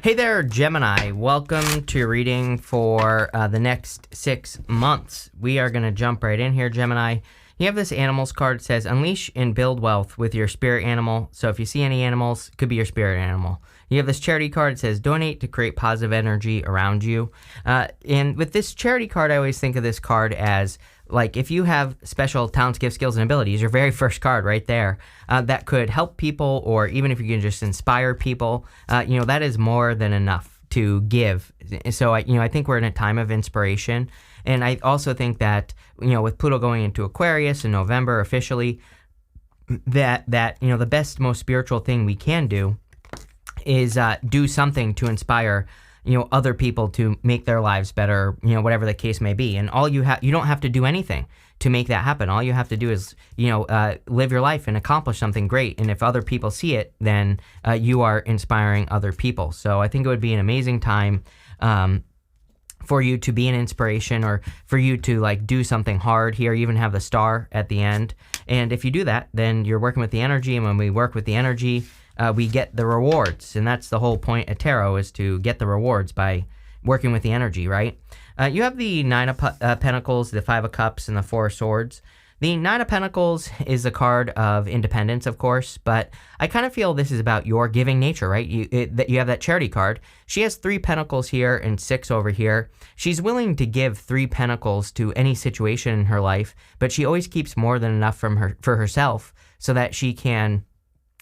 Hey there, Gemini. Welcome to your reading for the next 6 months. We are going to jump right in here, Gemini. You have this animals card. It says, unleash and build wealth with your spirit animal. So if you see any animals, it could be your spirit animal. You have this charity card. It says, donate to create positive energy around you. And with this charity card, I always think of this card as, like, if you have special talents, gifts, skills, and abilities, your very first card right there, that could help people, or even if you can just inspire people, that is more than enough to give. So, I think we're in a time of inspiration. And I also think that, with Pluto going into Aquarius in November officially, that the best, most spiritual thing we can do is do something to inspire other people to make their lives better, whatever the case may be. And you don't have to do anything to make that happen. All you have to do is, live your life and accomplish something great. And if other people see it, then you are inspiring other people. So I think it would be an amazing time for you to be an inspiration, or for you to do something hard here. You even have the star at the end. And if you do that, then you're working with the energy. And when we work with the energy, we get the rewards, and that's the whole point of tarot, is to get the rewards by working with the energy, right? You have the Nine of Pentacles, the Five of Cups, and the Four of Swords. The Nine of Pentacles is a card of independence, of course, but I kind of feel this is about your giving nature, right? You have that charity card. She has 3 pentacles here and 6 over here. She's willing to give 3 pentacles to any situation in her life, but she always keeps more than enough for herself so that she can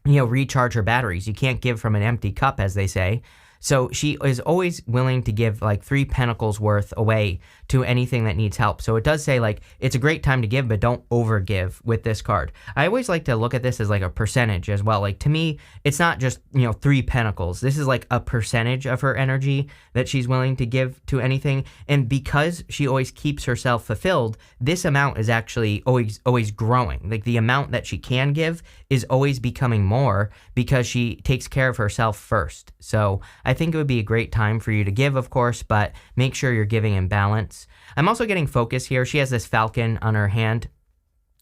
recharge her batteries. You can't give from an empty cup, as they say. So she is always willing to give 3 pentacles worth away to anything that needs help. So it does say it's a great time to give, but don't overgive with this card. I always like to look at this as a percentage as well. To me, it's not just 3 pentacles. This is a percentage of her energy that she's willing to give to anything. And because she always keeps herself fulfilled, this amount is actually always growing. The amount that she can give is always becoming more because she takes care of herself first. So I think it would be a great time for you to give, of course, but make sure you're giving in balance. I'm also getting focus here. She has this falcon on her hand.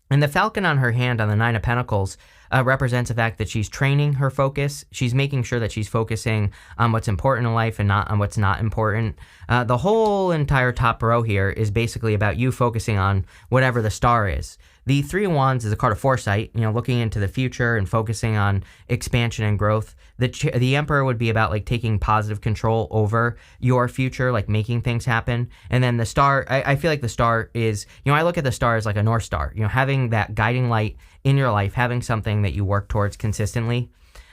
And the falcon on her hand on the Nine of Pentacles represents the fact that she's training her focus. She's making sure that she's focusing on what's important in life and not on what's not important. The whole entire top row here is basically about you focusing on whatever the star is. The Three of Wands is a card of foresight, looking into the future and focusing on expansion and growth. The Emperor would be about taking positive control over your future, making things happen. And then the star, I feel like the star is, I look at the star as a North Star, having that guiding light in your life, having something that you work towards consistently.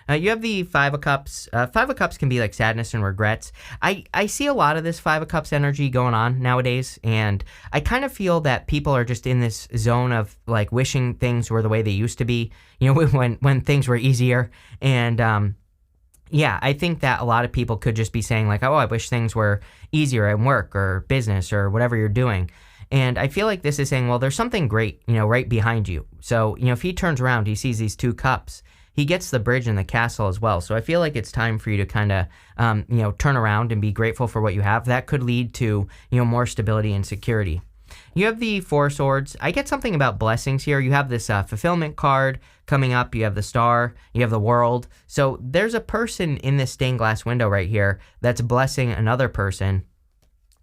You have the Five of Cups. Five of Cups can be sadness and regrets. I see a lot of this Five of Cups energy going on nowadays, and I kind of feel that people are just in this zone of wishing things were the way they used to be, when things were easier. And I think that a lot of people could just be saying oh, I wish things were easier at work or business or whatever you're doing. And I feel like this is saying, well, there's something great, right behind you. So, if he turns around, he sees these 2 cups. He gets the bridge and the castle as well. So I feel like it's time for you to kind of, turn around and be grateful for what you have. That could lead to, more stability and security. You have the Four Swords. I get something about blessings here. You have this fulfillment card coming up. You have the star. You have the world. So there's a person in this stained glass window right here that's blessing another person.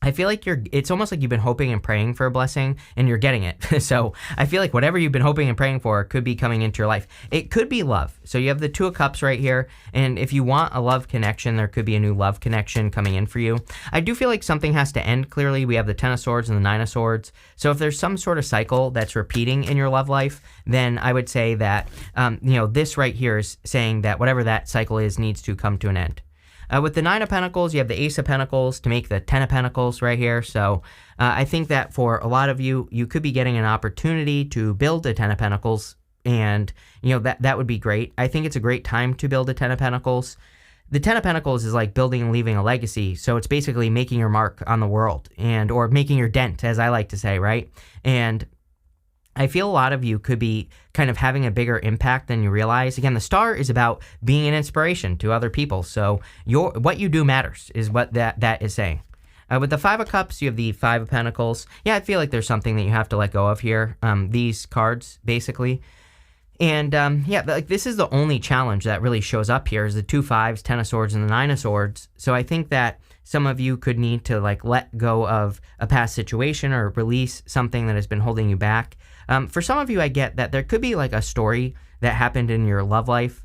I feel like it's almost like you've been hoping and praying for a blessing and you're getting it. So I feel like whatever you've been hoping and praying for could be coming into your life. It could be love. So you have the Two of Cups right here. And if you want a love connection, there could be a new love connection coming in for you. I do feel like something has to end clearly. We have the Ten of Swords and the Nine of Swords. So if there's some sort of cycle that's repeating in your love life, then I would say that, this right here is saying that whatever that cycle is needs to come to an end. With the Nine of Pentacles, you have the Ace of Pentacles to make the Ten of Pentacles right here. So I think that for a lot of you, you could be getting an opportunity to build a Ten of Pentacles. And, that would be great. I think it's a great time to build a Ten of Pentacles. The Ten of Pentacles is building and leaving a legacy. So it's basically making your mark on the world, or making your dent, as I like to say, right? And I feel a lot of you could be kind of having a bigger impact than you realize. Again, the star is about being an inspiration to other people. So what you do matters is what that is saying. With the Five of Cups, you have the Five of Pentacles. Yeah, I feel like there's something that you have to let go of here. These cards, basically. And yeah, like this is the only challenge that really shows up here is the 2 5s, 10 of swords, and the 9 of swords. So I think that some of you could need to like let go of a past situation or release something that has been holding you back. For some of you, I get that there could be like a story that happened in your love life,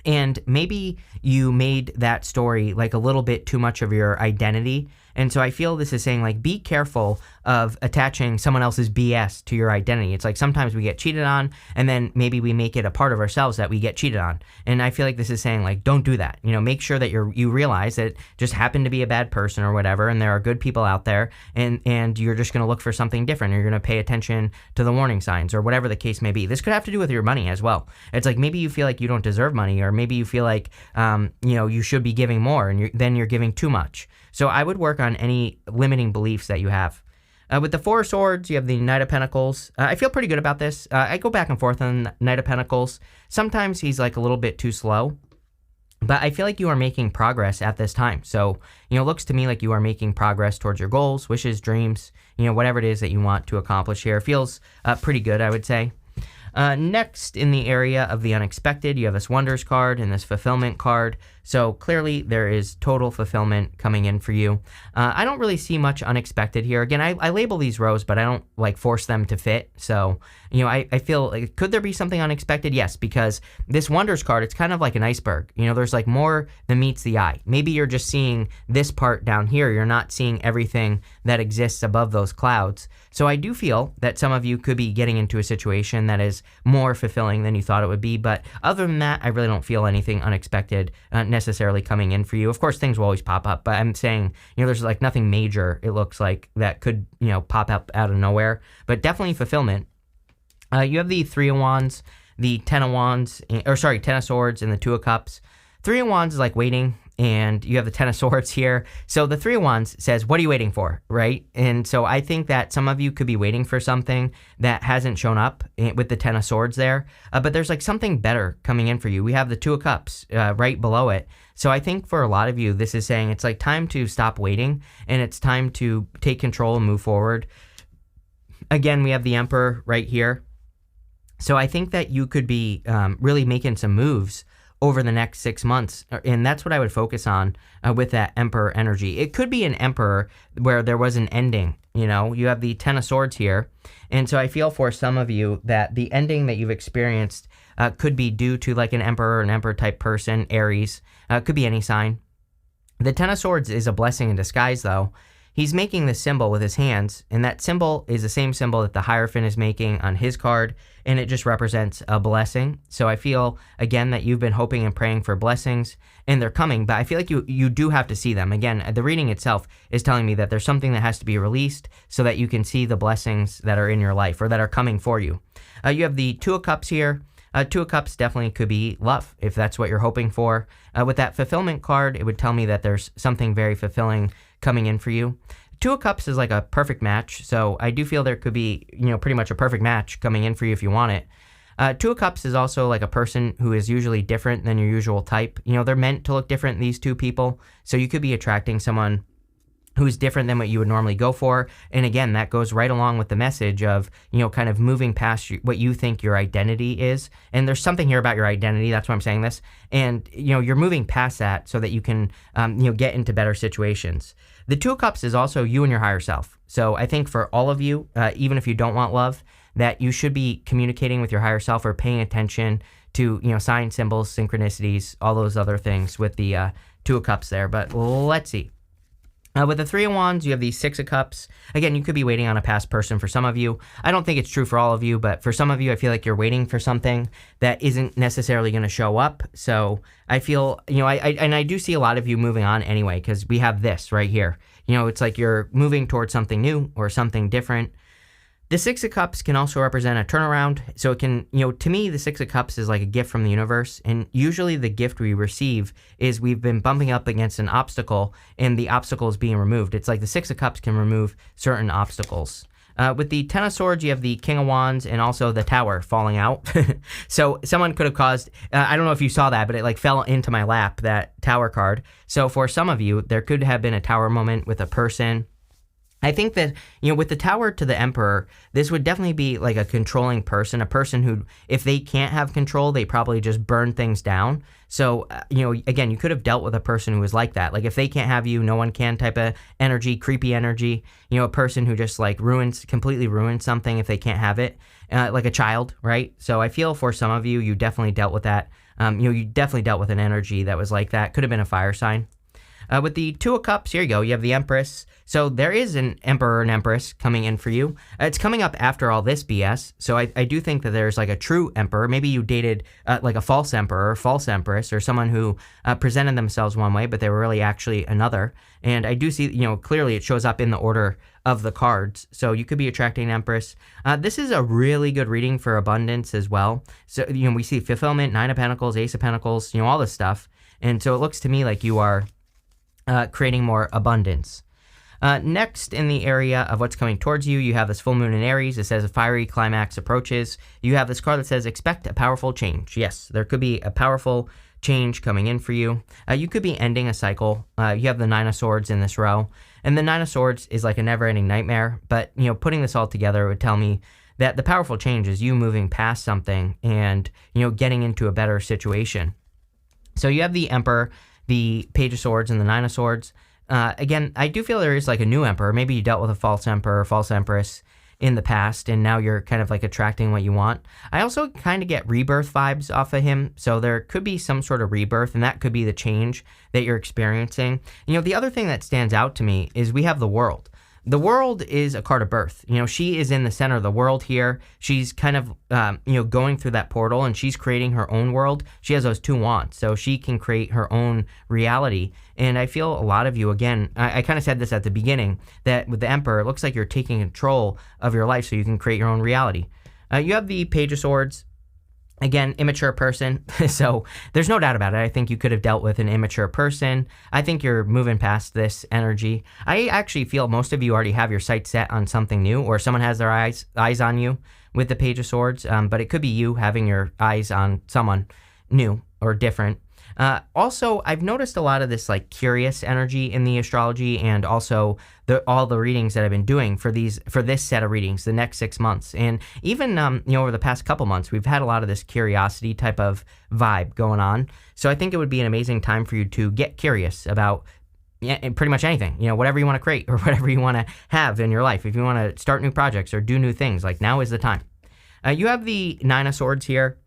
and maybe you made that story like a little bit too much of your identity. And so I feel this is saying like, be careful of attaching someone else's BS to your identity. It's like sometimes we get cheated on and then maybe we make it a part of ourselves that we get cheated on. And I feel like this is saying like, don't do that. You know, make sure that you realize that it just happened to be a bad person or whatever. And there are good people out there and you're just going to look for something different. You're going to pay attention to the warning signs or whatever the case may be. This could have to do with your money as well. It's like maybe you feel like you don't deserve money, or maybe you feel like, you should be giving more and then you're giving too much. So I would work on any limiting beliefs that you have. With the 4 of Swords, you have the Knight of Pentacles. I feel pretty good about this. I go back and forth on Knight of Pentacles. Sometimes he's like a little bit too slow, but I feel like you are making progress at this time. So, it looks to me like you are making progress towards your goals, wishes, dreams, whatever it is that you want to accomplish here. It feels pretty good, I would say. Next, in the area of the unexpected, you have this Wonders card and this Fulfillment card. So clearly there is total fulfillment coming in for you. I don't really see much unexpected here. Again, I label these rows, but I don't like force them to fit. So, I feel like, could there be something unexpected? Yes, because this Wonders card, it's kind of like an iceberg. There's like more than meets the eye. Maybe you're just seeing this part down here. You're not seeing everything that exists above those clouds. So I do feel that some of you could be getting into a situation that is more fulfilling than you thought it would be. But other than that, I really don't feel anything unexpected necessarily coming in for you. Of course, things will always pop up, but I'm saying, there's like nothing major, it looks like, that could, pop up out of nowhere, but definitely fulfillment. You have the 3 of Wands, the 10 of Wands, 10 of Swords, and the 2 of Cups. 3 of Wands is like waiting, and you have the 10 of Swords here. So the 3 of Wands says, what are you waiting for, right? And so I think that some of you could be waiting for something that hasn't shown up with the 10 of Swords there, but there's like something better coming in for you. We have the 2 of Cups right below it. So I think for a lot of you, this is saying it's like time to stop waiting, and it's time to take control and move forward. Again, we have the Emperor right here. So I think that you could be really making some moves over the next 6 months, and that's what I would focus on with that Emperor energy. It could be an Emperor where there was an ending. You have the 10 of Swords here, and so I feel for some of you that the ending that you've experienced could be due to like an Emperor type person, Aries, could be any sign. The 10 of Swords is a blessing in disguise, though. He's making this symbol with his hands, and that symbol is the same symbol that the Hierophant is making on his card, and it just represents a blessing. So I feel, again, that you've been hoping and praying for blessings, and they're coming, but I feel like you do have to see them. Again, the reading itself is telling me that there's something that has to be released so that you can see the blessings that are in your life or that are coming for you. You have the 2 of Cups here. 2 of Cups definitely could be love, if that's what you're hoping for. With that Fulfillment card, it would tell me that there's something very fulfilling coming in for you. 2 of Cups is like a perfect match, so I do feel there could be, pretty much a perfect match coming in for you if you want it. 2 of Cups is also like a person who is usually different than your usual type. They're meant to look different, these two people, so you could be attracting someone who's different than what you would normally go for. And again, that goes right along with the message of, kind of moving past what you think your identity is. And there's something here about your identity. That's why I'm saying this. And, you're moving past that so that you can, get into better situations. The 2 of Cups is also you and your higher self. So I think for all of you, even if you don't want love, that you should be communicating with your higher self or paying attention to, signs, symbols, synchronicities, all those other things with the 2 of Cups there. But let's see. With the 3 of Wands, you have the 6 of Cups. Again, you could be waiting on a past person for some of you. I don't think it's true for all of you, but for some of you, I feel like you're waiting for something that isn't necessarily going to show up. So I feel, I do see a lot of you moving on anyway, because we have this right here. It's like you're moving towards something new or something different. The 6 of Cups can also represent a turnaround. So it can, to me, the 6 of Cups is like a gift from the universe. And usually the gift we receive is we've been bumping up against an obstacle and the obstacle is being removed. It's like the 6 of Cups can remove certain obstacles. With the 10 of Swords, you have the King of Wands and also the Tower falling out. So someone could have caused, I don't know if you saw that, but it like fell into my lap, that Tower card. So for some of you, there could have been a Tower moment with a person. I think that, with the Tower to the Emperor, this would definitely be like a controlling person, a person who, if they can't have control, they probably just burn things down. So, again, you could have dealt with a person who was like that. Like if they can't have you, no one can type of energy, creepy energy, a person who just like completely ruins something if they can't have it, like a child, right? So I feel for some of you, you definitely dealt with that. You definitely dealt with an energy that was like that. Could have been a fire sign. With the Two of Cups, here you go. You have the Empress. So there is an Emperor and Empress coming in for you. It's coming up after all this BS. So I do think that there's like a true Emperor. Maybe you dated like a false Emperor or false Empress or someone who presented themselves one way, but they were really actually another. And I do see, clearly it shows up in the order of the cards. So you could be attracting an Empress. This is a really good reading for abundance as well. So, we see fulfillment, Nine of Pentacles, Ace of Pentacles, all this stuff. And so it looks to me like you are creating more abundance. Next, in the area of what's coming towards you, you have this full moon in Aries. It says a fiery climax approaches. You have this card that says expect a powerful change. Yes, there could be a powerful change coming in for you. You could be ending a cycle. You have the Nine of Swords in this row. And the Nine of Swords is like a never-ending nightmare. But, putting this all together would tell me that the powerful change is you moving past something and, getting into a better situation. So you have the Emperor, the Page of Swords, and the Nine of Swords. Again, I do feel there is like a new Emperor. Maybe you dealt with a false Emperor or false Empress in the past, and now you're kind of like attracting what you want. I also kind of get rebirth vibes off of him, so there could be some sort of rebirth, and that could be the change that you're experiencing. The other thing that stands out to me is we have the World. The World is a card of birth. She is in the center of the world here. She's kind of, going through that portal, and she's creating her own world. She has those two wands, so she can create her own reality. And I feel a lot of you, again, I kind of said this at the beginning, that with the Emperor, it looks like you're taking control of your life so you can create your own reality. You have the Page of Swords. Again, immature person, so there's no doubt about it. I think you could have dealt with an immature person. I think you're moving past this energy. I actually feel most of you already have your sights set on something new, or someone has their eyes on you with the Page of Swords, but it could be you having your eyes on someone new or different. Also, I've noticed a lot of this like curious energy in the astrology, and also all the readings that I've been doing for this set of readings, the next 6 months, and even over the past couple months, we've had a lot of this curiosity type of vibe going on. So I think it would be an amazing time for you to get curious about pretty much anything, whatever you want to create or whatever you want to have in your life. If you want to start new projects or do new things, like now is the time. You have the Nine of Swords here.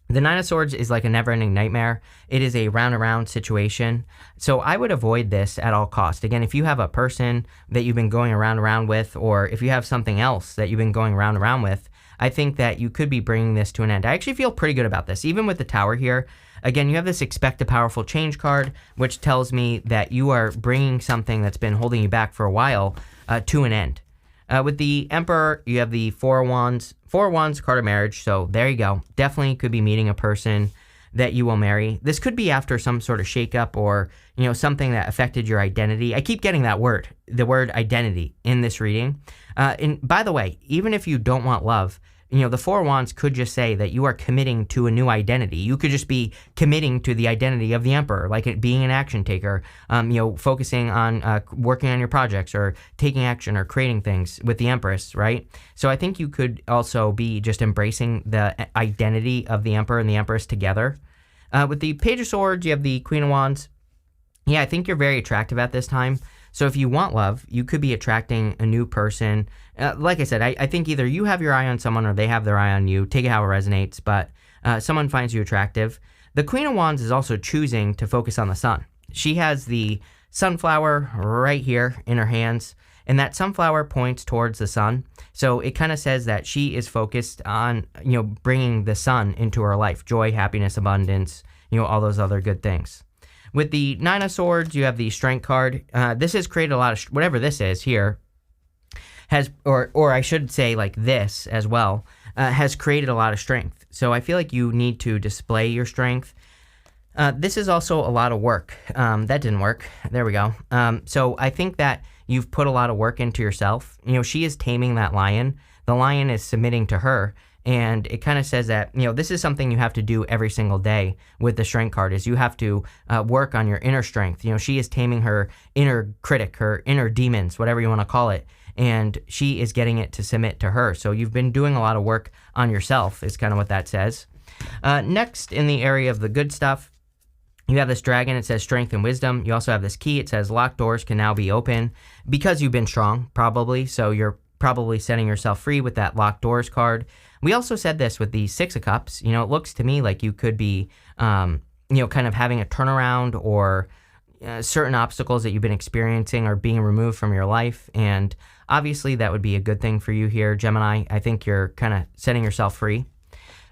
The Nine of Swords is like a never-ending nightmare. It is a round-and-round situation. So I would avoid this at all costs. Again, if you have a person that you've been going around and around with, or if you have something else that you've been going around and around with, I think that you could be bringing this to an end. I actually feel pretty good about this. Even with the Tower here, again, you have this expect a powerful change card, which tells me that you are bringing something that's been holding you back for a while to an end. With the Emperor, you have the Four of Wands. Four of Wands, card of marriage. So there you go. Definitely could be meeting a person that you will marry. This could be after some sort of shakeup or, something that affected your identity. I keep getting that word, the word identity, in this reading. And by the way, even if you don't want love, the Four of Wands could just say that you are committing to a new identity. You could just be committing to the identity of the Emperor, like it being an action taker, focusing on working on your projects or taking action or creating things with the Empress, right? So I think you could also be just embracing the identity of the Emperor and the Empress together. With the Page of Swords, you have the Queen of Wands. Yeah, I think you're very attractive at this time. So if you want love, you could be attracting a new person. Like I said, I think either you have your eye on someone or they have their eye on you. Take it how it resonates, but someone finds you attractive. The Queen of Wands is also choosing to focus on the sun. She has the sunflower right here in her hands, and that sunflower points towards the sun. So it kind of says that she is focused on, bringing the sun into her life. Joy, happiness, abundance, all those other good things. With the Nine of Swords, you have the Strength card. This has created a lot of, whatever this is here, has, or I should say like this as well, has created a lot of strength. So I feel like you need to display your strength. This is also a lot of work. That didn't work. There we go. So I think that you've put a lot of work into yourself. She is taming that lion. The lion is submitting to her. And it kind of says that, this is something you have to do every single day with the strength card, is you have to work on your inner strength. She is taming her inner critic, her inner demons, whatever you want to call it. And she is getting it to submit to her. So you've been doing a lot of work on yourself is kind of what that says. Next, in the area of the good stuff, you have this dragon. It says strength and wisdom. You also have this key. It says locked doors can now be open because you've been strong, probably. So you're probably setting yourself free with that locked doors card. We also said this with the Six of Cups. It looks to me like you could be, kind of having a turnaround, or certain obstacles that you've been experiencing are being removed from your life. And obviously that would be a good thing for you here, Gemini. I think you're kind of setting yourself free.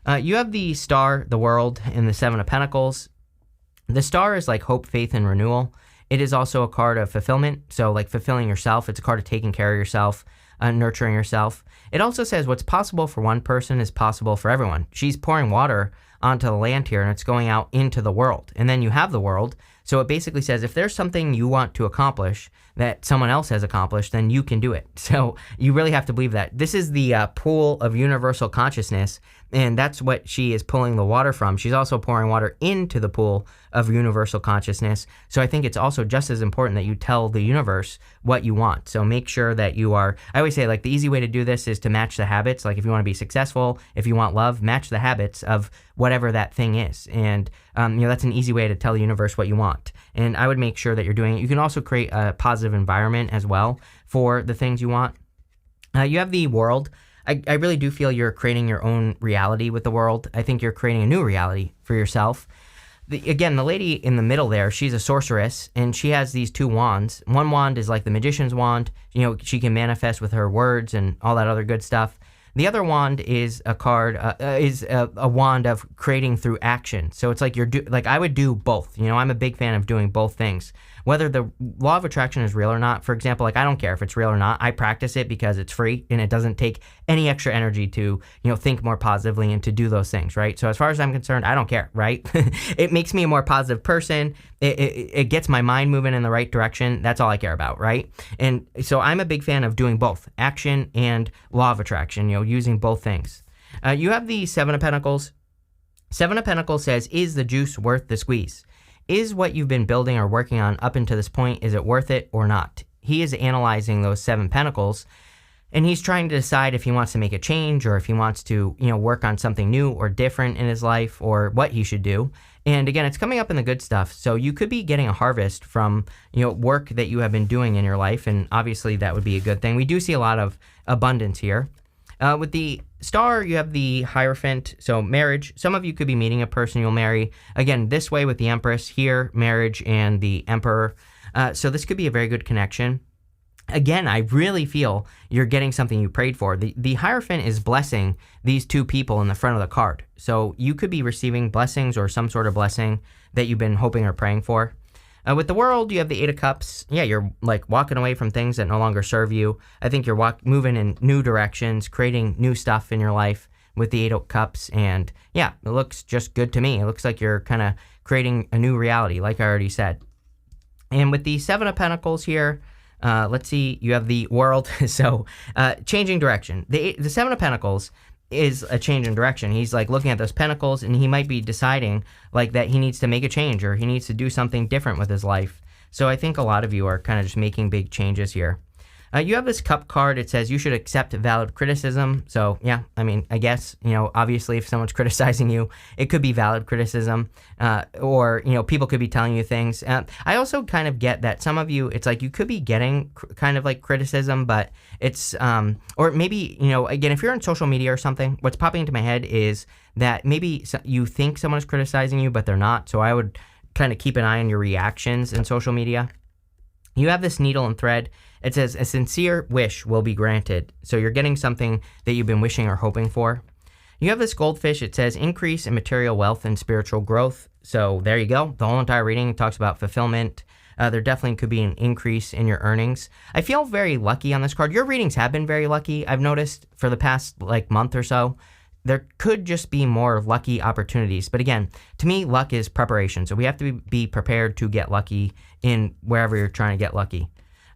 You have the Star, the World, and the Seven of Pentacles. The Star is like hope, faith, and renewal. It is also a card of fulfillment. So like fulfilling yourself. It's a card of taking care of yourself, nurturing yourself. It also says what's possible for one person is possible for everyone. She's pouring water onto the land here, and it's going out into the world. And then you have the world. So it basically says if there's something you want to accomplish that someone else has accomplished, then you can do it. So you really have to believe that. This is the pool of universal consciousness, and that's what she is pulling the water from. She's also pouring water into the pool of universal consciousness. So I think it's also just as important that you tell the universe what you want. So make sure that you are, I always say, like, the easy way to do this is to match the habits. Like if you want to be successful, if you want love, match the habits of whatever that thing is. And, that's an easy way to tell the universe what you want. And I would make sure that you're doing it. You can also create a positive environment as well for the things you want. You have the World. I really do feel you're creating your own reality with the World. I think you're creating a new reality for yourself. Again, the lady in the middle there, she's a sorceress, and she has these two wands. One wand is like the magician's wand. She can manifest with her words and all that other good stuff. The other wand is a card, is a wand of creating through action. So it's like I would do both. I'm a big fan of doing both things. Whether the law of attraction is real or not, for example, like I don't care if it's real or not. I practice it because it's free and it doesn't take any extra energy to, think more positively and to do those things, right? So as far as I'm concerned, I don't care, right? It makes me a more positive person. It gets my mind moving in the right direction. That's all I care about, right? And so I'm a big fan of doing both action and law of attraction, using both things. You have the Seven of Pentacles. Seven of Pentacles says, is the juice worth the squeeze? Is what you've been building or working on up until this point, is it worth it or not? He is analyzing those Seven Pentacles, and he's trying to decide if he wants to make a change, or if he wants to, work on something new or different in his life, or what he should do. And again, it's coming up in the good stuff. So you could be getting a harvest from, work that you have been doing in your life. And obviously that would be a good thing. We do see a lot of abundance here. With the Star, you have the Hierophant, so marriage. Some of you could be meeting a person you'll marry. Again, this way with the Empress, here, marriage, and the Emperor. So this could be a very good connection. Again, I really feel you're getting something you prayed for. The Hierophant is blessing these two people in the front of the card. So you could be receiving blessings or some sort of blessing that you've been hoping or praying for. With the World, you have the Eight of Cups. Yeah, you're like walking away from things that no longer serve you. I think you're moving in new directions, creating new stuff in your life with the Eight of Cups. And yeah, it looks just good to me. It looks like you're kind of creating a new reality, like I already said. And with the Seven of Pentacles here, let's see, you have the World. So changing direction. The Seven of Pentacles is a change in direction. He's like looking at those pentacles, and he might be deciding like that he needs to make a change, or he needs to do something different with his life. So I think a lot of you are kind of just making big changes here. You have this Cup card. It says you should accept valid criticism. So yeah, I mean, I guess, obviously if someone's criticizing you, it could be valid criticism, or, people could be telling you things. I also kind of get that some of you, it's like you could be getting kind of like criticism, but it's, or maybe, again, if you're on social media or something, what's popping into my head is that maybe you think someone's criticizing you, but they're not. So I would kind of keep an eye on your reactions in social media. You have this Needle and Thread. It says a sincere wish will be granted. So you're getting something that you've been wishing or hoping for. You have this Goldfish. It says increase in material wealth and spiritual growth. So there you go. The whole entire reading talks about fulfillment. There definitely could be an increase in your earnings. I feel very lucky on this card. Your readings have been very lucky. I've noticed for the past month or so. There could just be more lucky opportunities. But again, to me, luck is preparation. So we have to be prepared to get lucky in wherever you're trying to get lucky.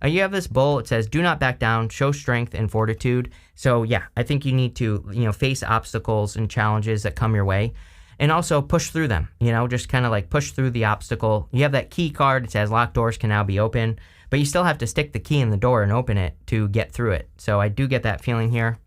You have this bull. It says, do not back down, show strength and fortitude. So yeah, I think you need to, face obstacles and challenges that come your way and also push through them, just kind of like push through the obstacle. You have that key card. It says locked doors can now be open, but you still have to stick the key in the door and open it to get through it. So I do get that feeling here.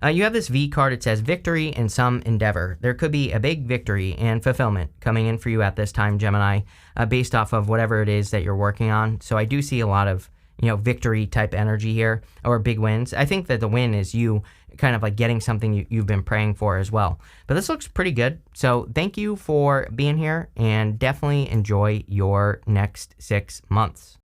You have this V card. It says victory in some endeavor. There could be a big victory and fulfillment coming in for you at this time, Gemini, based off of whatever it is that you're working on. So I do see a lot of, victory type energy here or big wins. I think that the win is you kind of like getting something you've been praying for as well. But this looks pretty good. So thank you for being here and definitely enjoy your next 6 months.